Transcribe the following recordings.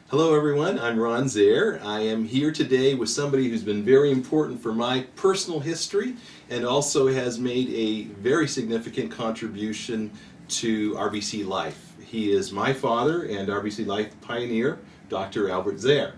Hello everyone, I'm Ron Zehr. I am here today with somebody who's been very important for my personal history and also has made a very significant contribution to RBC Life. He is my father and RBC Life pioneer, Dr. Albert Zehr.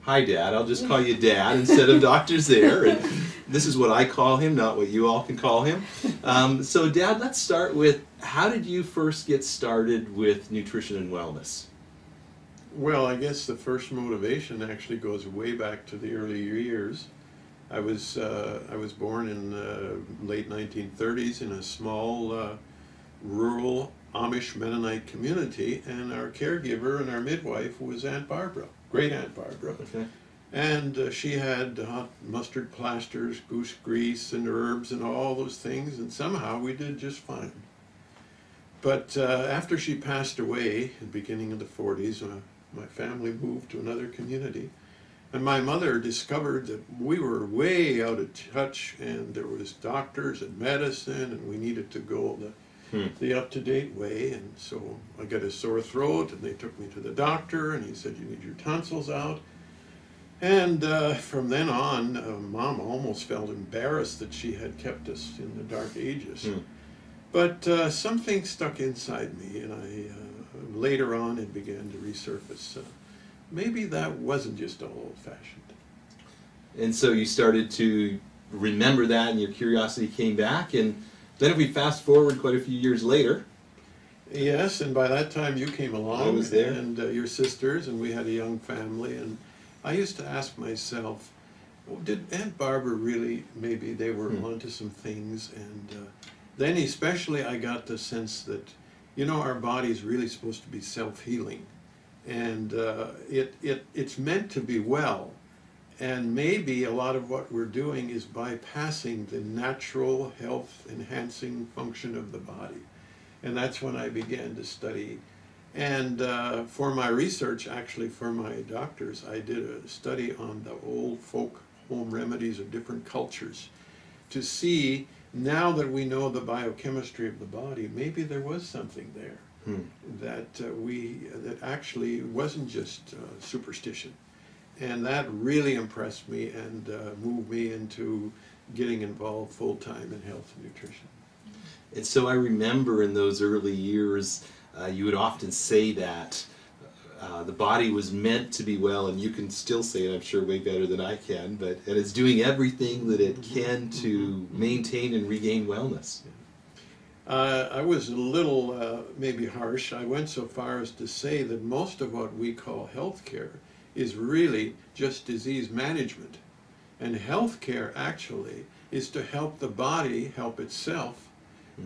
Hi Dad, I'll just call you Dad instead of Dr. Zehr. And this is what I call him, not what you all can call him. So Dad, let's start with, how did you first get started with nutrition and wellness? Well, I guess the first motivation actually goes way back to the early years. I was born in the late 1930s in a small rural Amish Mennonite community, and our caregiver and our midwife was Aunt Barbara, great Aunt Barbara. Okay. And she had hot mustard plasters, goose grease, and herbs and all those things, and somehow we did just fine. But after she passed away, in the beginning of the 40s, my family moved to another community, and my mother discovered that we were way out of touch, and there was doctors and medicine, and we needed to go the up-to-date way. And so I got a sore throat, and they took me to the doctor, and he said, "You need your tonsils out." And from then on, Mom almost felt embarrassed that she had kept us in the dark ages. But something stuck inside me, and later on it began to resurface. Maybe that wasn't just all old-fashioned. And so you started to remember that, and your curiosity came back, and then if we fast forward quite a few years later. Yes, and by that time you came along. I was there. And your sisters, and we had a young family, and I used to ask myself, well, did Aunt Barbara really, maybe they were onto some things? And then especially I got the sense that, you know, our body's really supposed to be self-healing, and it's meant to be well, and maybe a lot of what we're doing is bypassing the natural health-enhancing function of the body. And that's when I began to study. And for my research, actually for my doctors, I did a study on the old folk home remedies of different cultures to see, now that we know the biochemistry of the body, maybe there was something there that actually wasn't just superstition. And that really impressed me and moved me into getting involved full-time in health and nutrition. And so I remember in those early years, you would often say that the body was meant to be well, and you can still say it, I'm sure, way better than I can, and it's doing everything that it can to maintain and regain wellness. I was a little maybe harsh. I went so far as to say that most of what we call healthcare is really just disease management. And healthcare actually is to help the body help itself,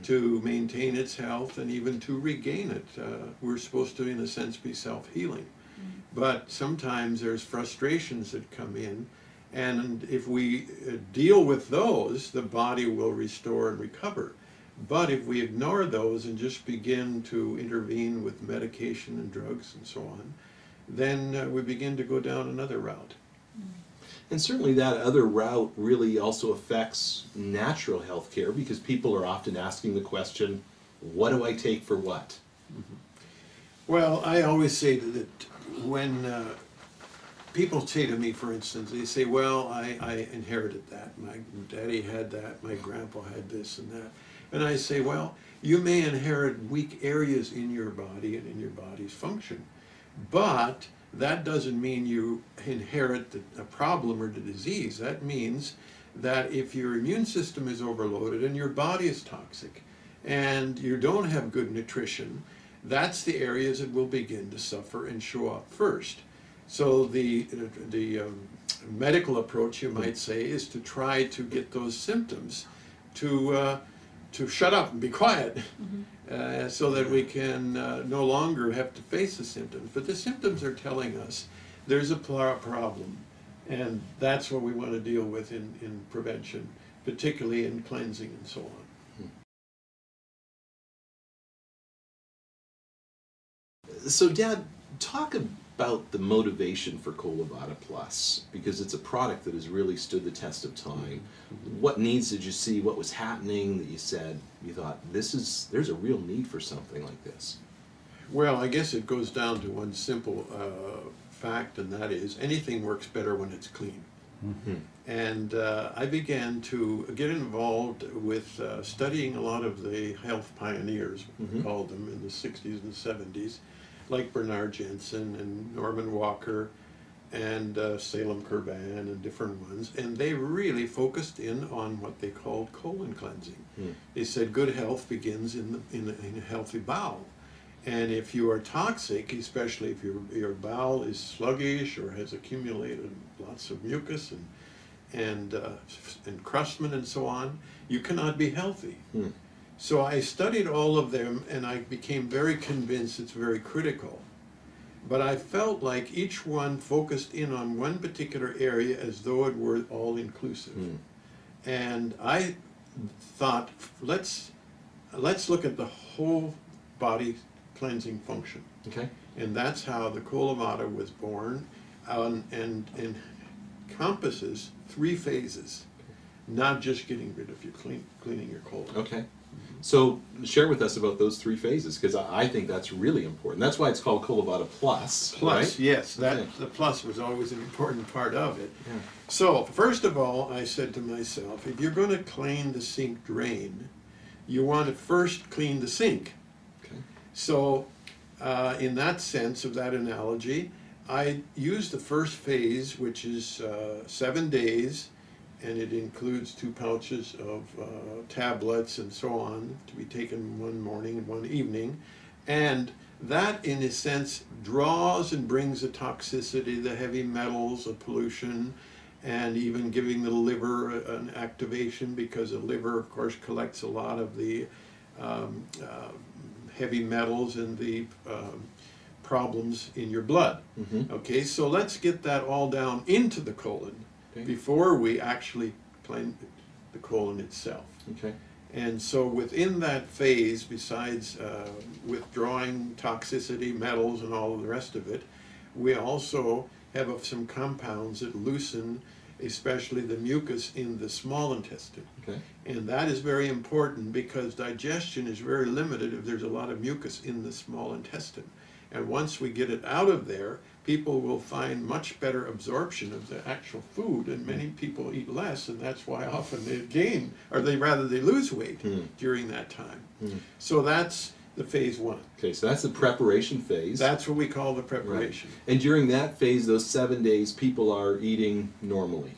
to maintain its health and even to regain it. We're supposed to, in a sense, be self-healing. But sometimes there's frustrations that come in, and if we deal with those, the body will restore and recover. But if we ignore those and just begin to intervene with medication and drugs and so on, then we begin to go down another route. And certainly that other route really also affects natural health care, because people are often asking the question, what do I take for what? Well, I always say that when people say to me, for instance, they say, well, I inherited that. My daddy had that, my grandpa had this and that. And I say, well, you may inherit weak areas in your body and in your body's function, but that doesn't mean you inherit a problem or the disease. That means that if your immune system is overloaded and your body is toxic and you don't have good nutrition, that's the areas that will begin to suffer and show up first. So the medical approach, you might say, is to try to get those symptoms to shut up and be quiet, so that we can no longer have to face the symptoms. But the symptoms are telling us there's a problem, and that's what we want to deal with in prevention, particularly in cleansing and so on. So Dad, talk about the motivation for Colo Vada Plus, because it's a product that has really stood the test of time. What needs did you see? What was happening that you said, you thought, there's a real need for something like this? Well, I guess it goes down to one simple fact, and that is anything works better when it's clean. Mm-hmm. And I began to get involved with studying a lot of the health pioneers, we called them, in the 60s and 70s, like Bernard Jensen and Norman Walker and Salem Kurban and different ones. And they really focused in on what they called colon cleansing. They said good health begins in a healthy bowel. And if you are toxic, especially if your bowel is sluggish or has accumulated lots of mucus and crustman and so on, you cannot be healthy. So I studied all of them, and I became very convinced it's very critical. But I felt like each one focused in on one particular area as though it were all-inclusive. And I thought, let's look at the whole body cleansing function. Okay. And that's how the Colo Vada was born, and encompasses 3 phases, not just getting rid of your cleaning your colon. Okay. So share with us about those 3 phases, because I think that's really important. That's why it's called Colo Vada Plus. Plus, right? yes, that Okay. the plus was always an important part of it. Yeah. So first of all, I said to myself, if you're going to clean the sink drain, you want to first clean the sink. Okay. So in that sense of that analogy, I used the first phase, which is 7 days, and it includes 2 pouches of tablets and so on to be taken one morning and one evening. And that, in a sense, draws and brings the toxicity, the heavy metals, the pollution, and even giving the liver an activation, because the liver, of course, collects a lot of the heavy metals and the problems in your blood. Okay, so let's get that all down into the colon before we actually clean the colon itself. Okay. And so within that phase, besides withdrawing toxicity, metals, and all of the rest of it, we also have some compounds that loosen especially the mucus in the small intestine. Okay. And that is very important, because digestion is very limited if there's a lot of mucus in the small intestine. And once we get it out of there, people will find much better absorption of the actual food, and many people eat less, and that's why often they gain, or they lose weight during that time. So that's the phase 1. Okay, so that's the preparation phase. That's what we call the preparation. Right. And during that phase, those 7 days, people are eating normally.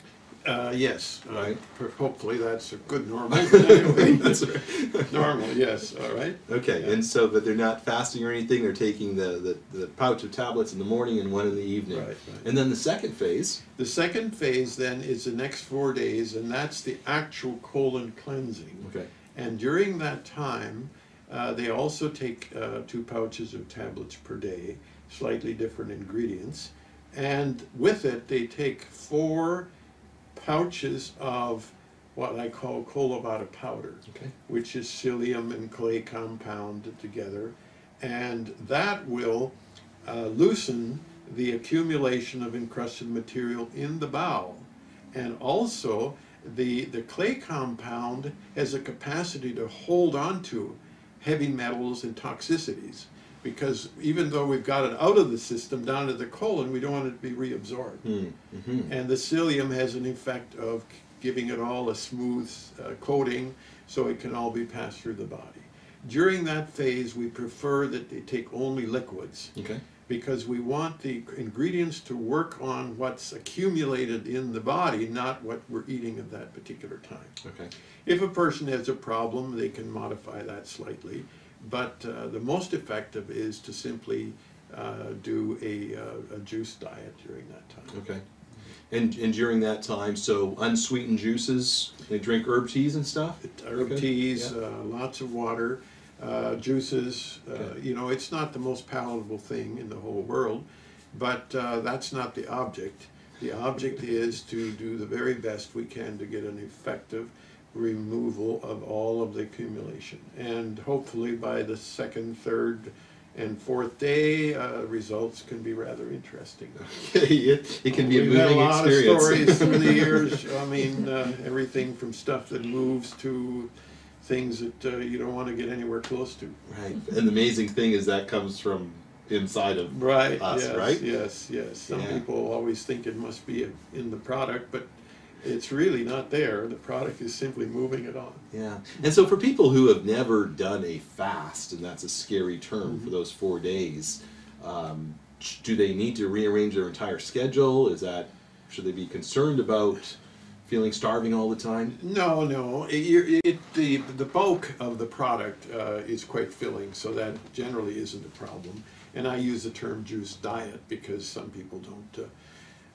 Yes. Right. Hopefully that's a good normal. But anyway, That's right. normal, yes. All right. Okay, Yeah. and so, but they're not fasting or anything. They're taking the pouch of tablets in the morning and one in the evening. Right. And then the second phase. The second phase then is the next 4 days, and that's the actual colon cleansing. Okay. And during that time, they also take 2 pouches of tablets per day, slightly different ingredients. And with it, they take 4 pouches of what I call Colo Vada powder, Okay. which is psyllium and clay compounded together. And that will loosen the accumulation of encrusted material in the bowel. And also, the clay compound has a capacity to hold on to heavy metals and toxicities, because even though we've got it out of the system down to the colon, we don't want it to be reabsorbed. And the psyllium has an effect of giving it all a smooth coating, so it can all be passed through the body. During that phase, we prefer that they take only liquids, Okay. because we want the ingredients to work on what's accumulated in the body, not what we're eating at that particular time. Okay. If a person has a problem, they can modify that slightly, but the most effective is to simply do a juice diet during that time. Okay. And during that time, so unsweetened juices, they drink herb teas and stuff? Herb Okay. teas, Yeah. lots of water, juices. Okay. You know, it's not the most palatable thing in the whole world, but that's not the object. The object is to do the very best we can to get an effective removal of all of the accumulation. And hopefully by the 2nd, 3rd, and 4th day, results can be rather interesting. It can be a We've had a moving lot experience. of stories through the years. I mean, everything from stuff that moves to things that you don't want to get anywhere close to. Right. And the amazing thing is that comes from inside of Right. us, Yes, right? yes, yes. Some Yeah. people always think it must be in the product, but it's really not there. The product is simply moving it on. Yeah. And so for people who have never done a fast, and that's a scary term for those 4 days, do they need to rearrange their entire schedule? Should they be concerned about feeling starving all the time? No, no. The bulk of the product is quite filling, so that generally isn't a problem. And I use the term juice diet because some people don't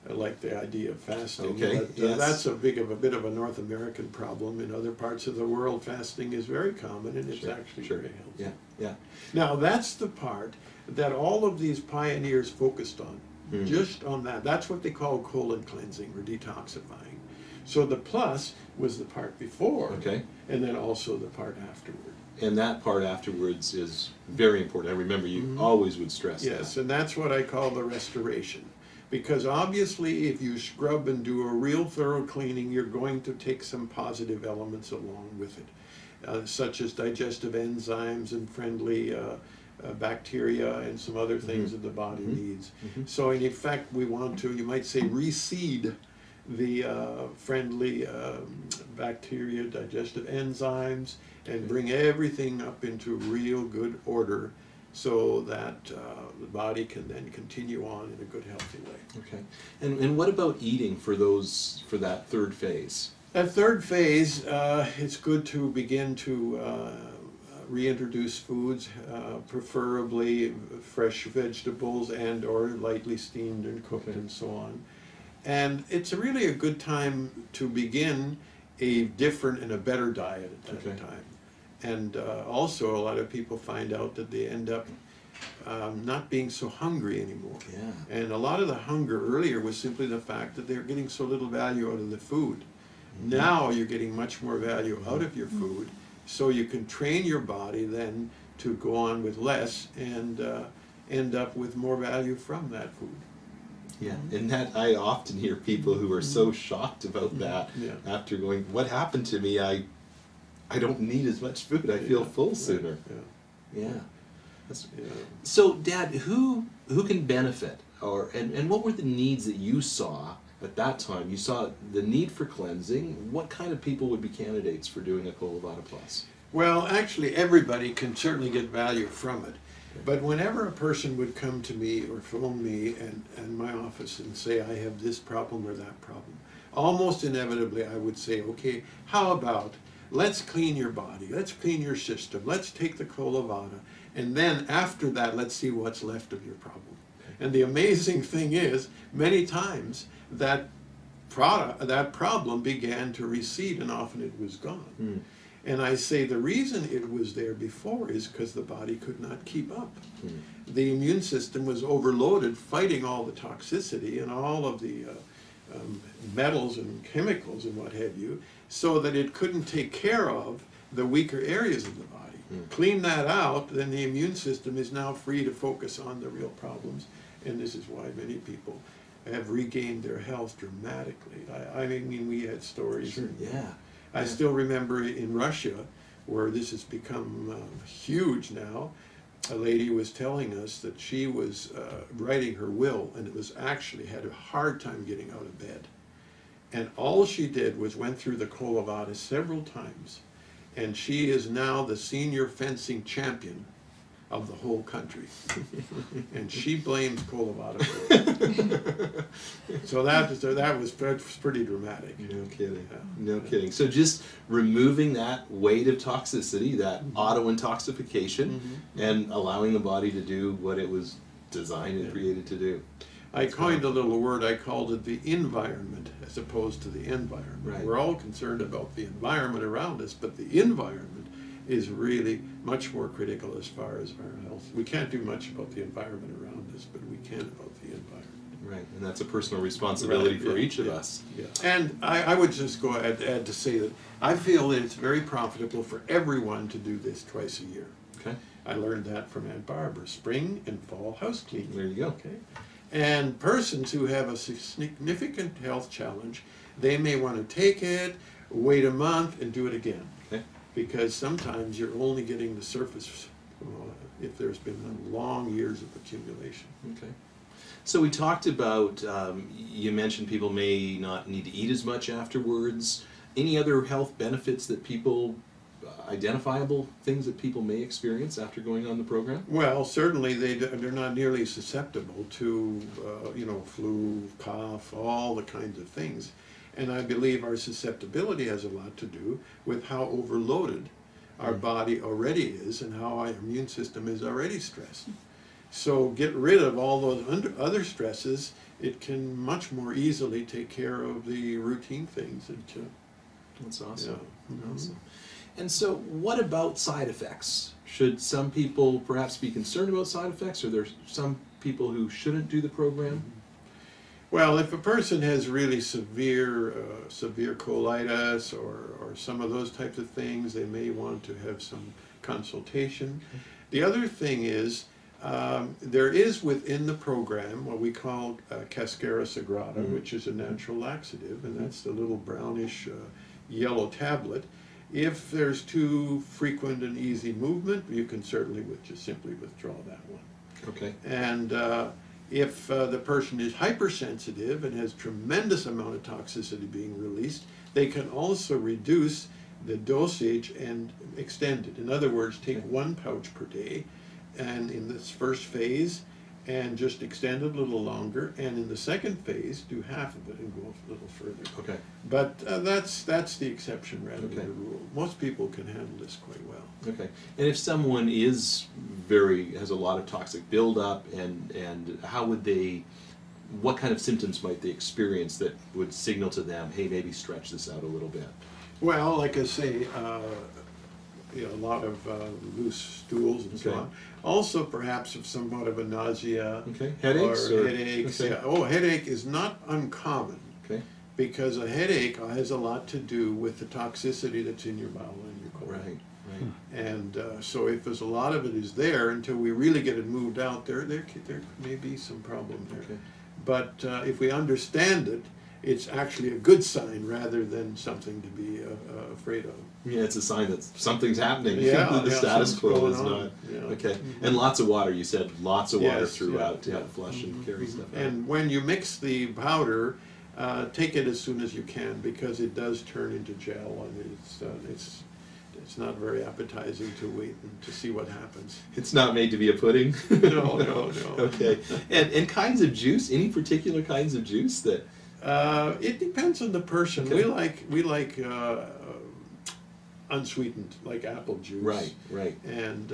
like the idea of fasting. Okay, But yes. that's a bit of a North American problem. In other parts of the world, fasting is very common, and it's actually very healthy. Yeah, yeah. Now, that's the part that all of these pioneers focused on, just on that. That's what they call colon cleansing or detoxifying. So the plus was the part before, Okay. and then also the part afterward. And that part afterwards is very important. I remember you always would stress Yes, that. and that's what I call the restoration. Because obviously, if you scrub and do a real thorough cleaning, you're going to take some positive elements along with it, such as digestive enzymes and friendly bacteria and some other things that the body needs. So in effect, we want to, you might say, reseed the friendly bacteria, digestive enzymes, and bring everything up into real good order so that the body can then continue on in a good, healthy way. Okay. And what about eating for that third phase? That third phase, it's good to begin to reintroduce foods, preferably fresh vegetables and or lightly steamed and cooked and so on. And it's really a good time to begin a different and a better diet at that time. And also a lot of people find out that they end up not being so hungry anymore. Yeah. And a lot of the hunger earlier was simply the fact that they're getting so little value out of the food. Now you're getting much more value out of your food, so you can train your body then to go on with less and end up with more value from that food. Yeah, and that I often hear people who are so shocked about that after going, what happened to me? I don't need as much food. I feel full sooner. Yeah. So, Dad, who can benefit, and what were the needs that you saw at that time? You saw the need for cleansing. What kind of people would be candidates for doing a Colo Vada Plus? Well, actually, everybody can certainly get value from it. But whenever a person would come to me or phone me and my office and say, I have this problem or that problem, almost inevitably I would say, okay, how about let's clean your body, let's clean your system, let's take the Colo Vada, and then after that, let's see what's left of your problem. And the amazing thing is, many times that problem began to recede and often it was gone. And I say the reason it was there before is because the body could not keep up. The immune system was overloaded fighting all the toxicity and all of the metals and chemicals and what have you, so that it couldn't take care of the weaker areas of the body. Clean that out, then the immune system is now free to focus on the real problems, and this is why many people have regained their health dramatically. I mean, we had stories. Sure, yeah. I still remember in Russia, where this has become huge now, a lady was telling us that she was writing her will, and it was actually had a hard time getting out of bed. And all she did was went through the Colo Vada several times, and she is now the senior fencing champion of the whole country. And she blames Colo Vada for it. So that was pretty dramatic. No kidding. No kidding. So just removing that weight of toxicity, that auto-intoxication, and allowing the body to do what it was designed and created to do. I coined a little word, I called it the environment as opposed to the environment. Right. We're all concerned about the environment around us, but the environment is really much more critical as far as our health. We can't do much about the environment around us, but we can about the environment. Right, and that's a personal responsibility for each of us. Yeah. And I would just go add to say that I feel that it's very profitable for everyone to do this twice a year. Okay. I learned that from Aunt Barbara, spring and fall house cleaning. There you go. Okay. And persons who have a significant health challenge, they may want to take it, wait a month, and do it again. Okay. Because sometimes you're only getting the surface if there's been long years of accumulation. Okay. So we talked about, you mentioned people may not need to eat as much afterwards. Any other health benefits that people, identifiable things that people may experience after going on the program? Well, certainly they're not nearly susceptible to, flu, cough, all the kinds of things. And I believe our susceptibility has a lot to do with how overloaded our body already is and how our immune system is already stressed. So get rid of all those other stresses, it can much more easily take care of the routine things. That's awesome. Yeah. Awesome. And so what about side effects? Should some people perhaps be concerned about side effects? Or there some people who shouldn't do the program? Well, if a person has really severe colitis or some of those types of things, they may want to have some consultation. The other thing is, there is within the program what we call Cascara Sagrada, which is a natural laxative, and that's the little brownish yellow tablet. If there's too frequent and easy movement, you can certainly just simply withdraw that one. Okay. And if the person is hypersensitive and has tremendous amount of toxicity being released, they can also reduce the dosage and extend it. In other words, take 1 pouch per day, and in this first phase, and just extend it a little longer, and in the second phase, do half of it and go a little further. Okay. But that's the exception rather than the rule. Most people can handle this quite well. Okay. And if someone has a lot of toxic buildup, and how would they, what kind of symptoms might they experience that would signal to them, hey, maybe stretch this out a little bit? Well, like I say, a lot of loose stools and so on. Also, perhaps of somewhat of a nausea, headaches, or headaches. Okay. Yeah. Oh, headache is not uncommon. Okay. Because a headache has a lot to do with the toxicity that's in your bowel and your colon. Right. Right. And so if there's a lot of it is there, until we really get it moved out, there may be some problem there. Okay. But if we understand it, it's actually a good sign rather than something to be afraid of. Yeah, it's a sign that something's happening. Yeah, the status quo is not. Yeah. Okay. And lots of water. You said lots of water Yes, throughout to yeah. help flush and carry stuff out. And when you mix the powder, take it as soon as you can, because it does turn into gel, and it's not very appetizing to wait and to see what happens. It's not made to be a pudding. No. Okay. And kinds of juice. Any particular kinds of juice that? It depends on the person. Okay. We like unsweetened, like apple juice. Right. And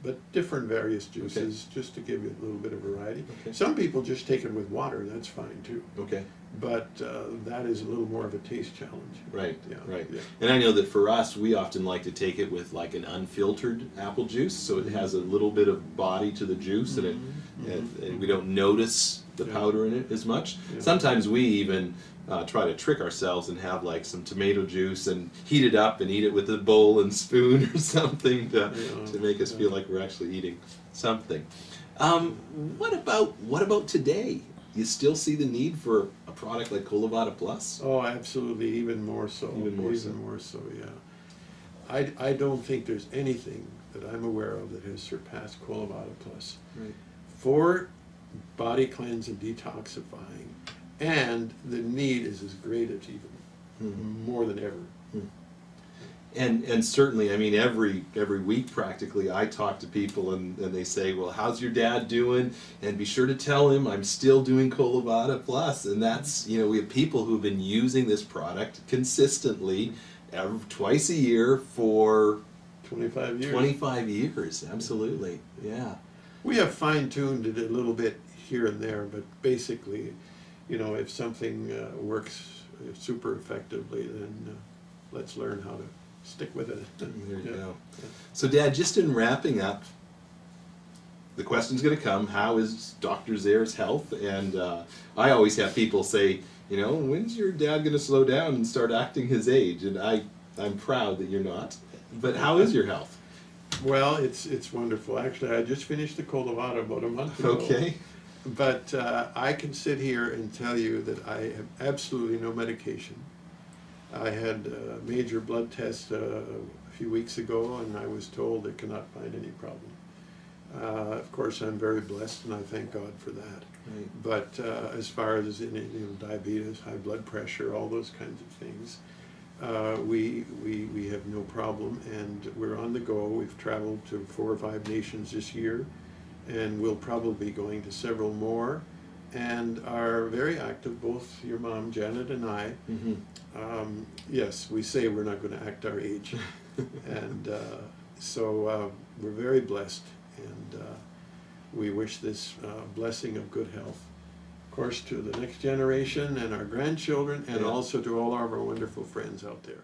but different various juices, just to give you a little bit of variety. Okay. Some people just take it with water. That's fine too. Okay. But that is a little more of a taste challenge. Right. Yeah. Right. Yeah. And I know that for us, we often like to take it with like an unfiltered apple juice, so it has a little bit of body to the juice, and we don't notice the powder in it as much. Yeah. Sometimes we even try to trick ourselves and have like some tomato juice and heat it up and eat it with a bowl and spoon or something to make us feel like we're actually eating something. What about today? You still see the need for a product like Colo Vada Plus? Oh, absolutely, even more so. Even more so, yeah. I don't think there's anything that I'm aware of that has surpassed Colo Vada Plus. Right. For body cleanse and detoxifying, and the need is as great as even more than ever. And certainly, I mean, every week practically, I talk to people and they say, well, how's your dad doing? And be sure to tell him I'm still doing Colo Vada Plus. And that's, we have people who've been using this product consistently twice a year for 25 years. 25 years, absolutely, yeah. We have fine-tuned it a little bit here and there, but basically, if something works super effectively, then let's learn how to stick with it. There you go. So, Dad, just in wrapping up, the question's going to come, how is Dr. Zehr's health? And I always have people say, when's your dad going to slow down and start acting his age? And I'm proud that you're not. But how is your health? Well, it's wonderful. Actually, I just finished the Colo Vada about a month ago. Okay. But I can sit here and tell you that I have absolutely no medication. I had a major blood test a few weeks ago, and I was told they cannot find any problem. Of course, I'm very blessed, and I thank God for that. Right. But as far as diabetes, high blood pressure, all those kinds of things, we have no problem, and we're on the go. We've traveled to 4 or 5 nations this year, and we'll probably be going to several more, and are very active, both your mom, Janet, and I. Mm-hmm. Yes, we say we're not going to act our age, and so we're very blessed, and we wish this blessing of good health, of course, to the next generation and our grandchildren, and also to all of our wonderful friends out there.